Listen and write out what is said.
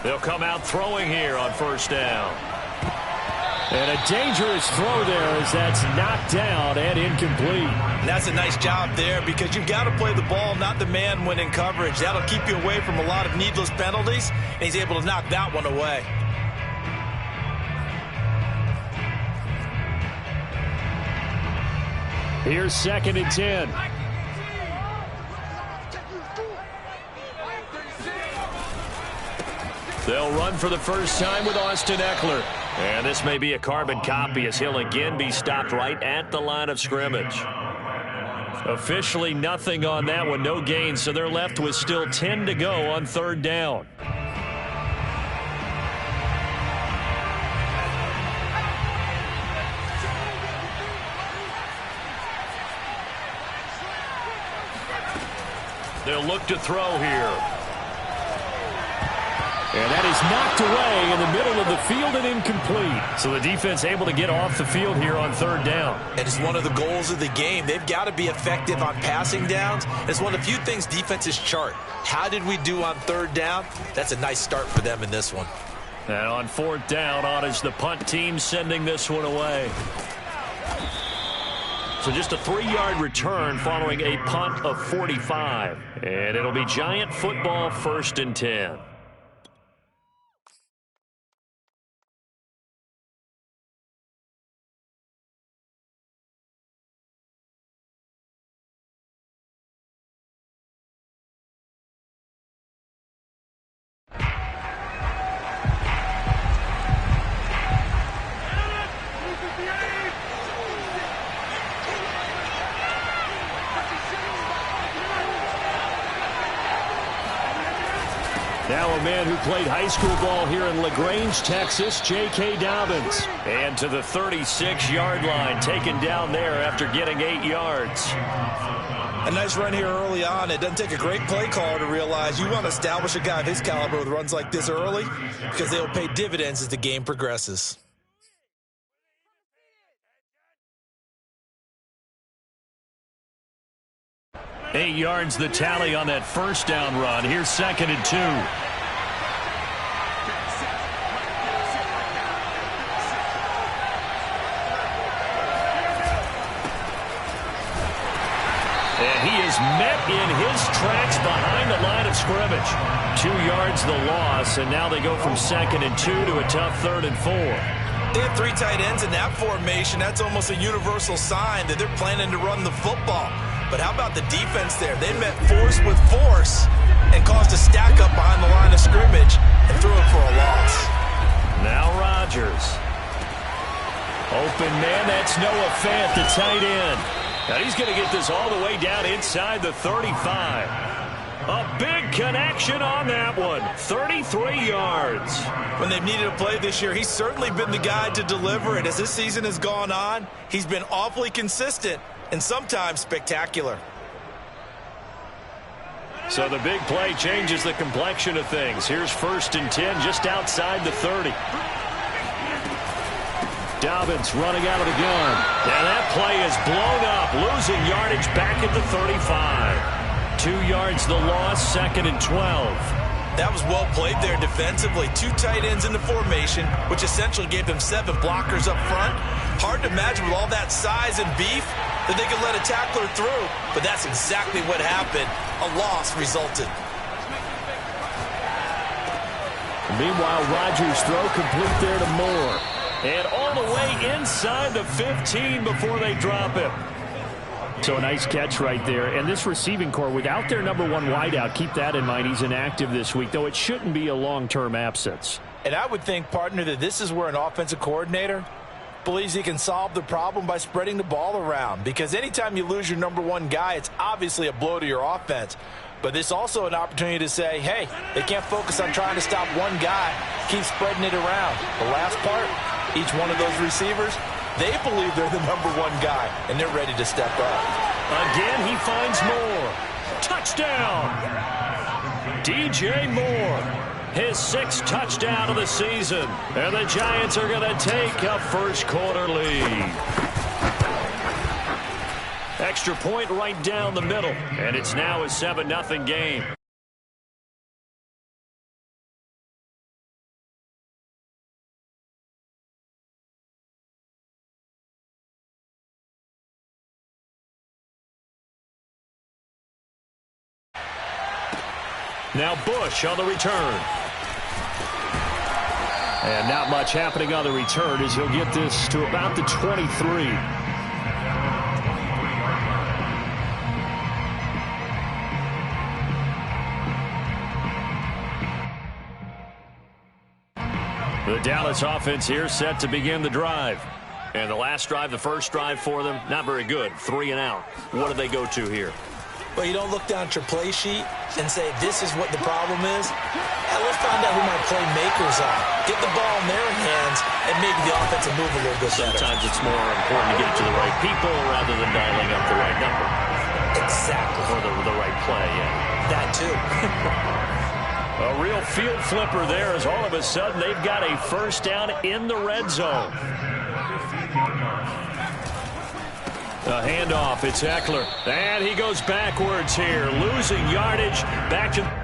They'll come out throwing here on first down. And a dangerous throw there as that's knocked down and incomplete. And that's a nice job there because you've got to play the ball, not the man when in coverage. That'll keep you away from a lot of needless penalties, and he's able to knock that one away. Here's 2nd and 10. They'll run for the first time with Austin Eckler. And this may be a carbon copy as he'll again be stopped right at the line of scrimmage. Officially nothing on that one, no gain, so they're left with still 10 to go on 3rd down. They'll look to throw here. And that is knocked away in the middle of the field and incomplete. So the defense able to get off the field here on 3rd down. And it's one of the goals of the game. They've got to be effective on passing downs. It's one of the few things defenses chart. How did we do on 3rd down? That's a nice start for them in this one. And on 4th down, on is the punt team sending this one away. So just a 3-yard return following a punt of 45. And it'll be Giant football 1st and 10. Now a man who played high school ball here in LaGrange, Texas, J.K. Dobbins. And to the 36-yard line, taken down there after getting 8 yards. A nice run here early on. It doesn't take a great play caller to realize you want to establish a guy of his caliber with runs like this early because they'll pay dividends as the game progresses. Eight yards the tally on that first down run. Here's 2nd and 2. And he is met in his tracks behind the line of scrimmage. 2 yards the loss, and now they go from 2nd and 2 to a tough 3rd and 4. They have 3 tight ends in that formation. That's almost a universal sign that they're planning to run the football. But how about the defense there? They met force with force and caused a stack up behind the line of scrimmage and threw it for a loss. Now Rodgers. Open man, that's Noah Fant, the tight end. Now he's going to get this all the way down inside the 35. A big connection on that one. 33 yards. When they've needed a play this year, he's certainly been the guy to deliver it. As this season has gone on, he's been awfully consistent and sometimes spectacular. So the big play changes the complexion of things. Here's 1st and 10 just outside the 30. Dobbins running out of the gun. And that play is blown up, losing yardage back at the 35. 2 yards the loss, 2nd and 12. That was well played there defensively. 2 tight ends in the formation, which essentially gave them 7 blockers up front. Hard to imagine with all that size and beef that they could let a tackler through, but that's exactly what happened. A loss resulted. Meanwhile, Rodgers' throw complete there to Moore. And all the way inside the 15 before they drop him. So a nice catch right there. And this receiving core, without their #1 wideout, keep that in mind. He's inactive this week, though it shouldn't be a long-term absence. And I would think, partner, that this is where an offensive coordinator believes he can solve the problem by spreading the ball around. Because anytime you lose your #1 guy, it's obviously a blow to your offense. But this is also an opportunity to say, hey, they can't focus on trying to stop one guy. Keep spreading it around. The last part, each one of those receivers, they believe they're the #1 guy, and they're ready to step up. Again, he finds Moore. Touchdown! DJ Moore, his 6th touchdown of the season. And the Giants are going to take a first-quarter lead. Extra point right down the middle, and it's now a 7-0 game. Now Bush on the return. And not much happening on the return as he'll get this to about the 23. The Dallas offense here set to begin the drive. And the last drive, the first drive for them, not very good. 3 and out. What do they go to here? Well, you don't look down at your play sheet and say, this is what the problem is. Let's find out who my playmakers are. Get the ball in their hands, and maybe the offense will move a little bit better. Sometimes it's more important to get it to the right people rather than dialing up the right number. Exactly. Or the right play, yeah. That, too. A real field flipper there as all of a sudden they've got a first down in the red zone. A handoff, it's Eckler. And he goes backwards here, losing yardage back to...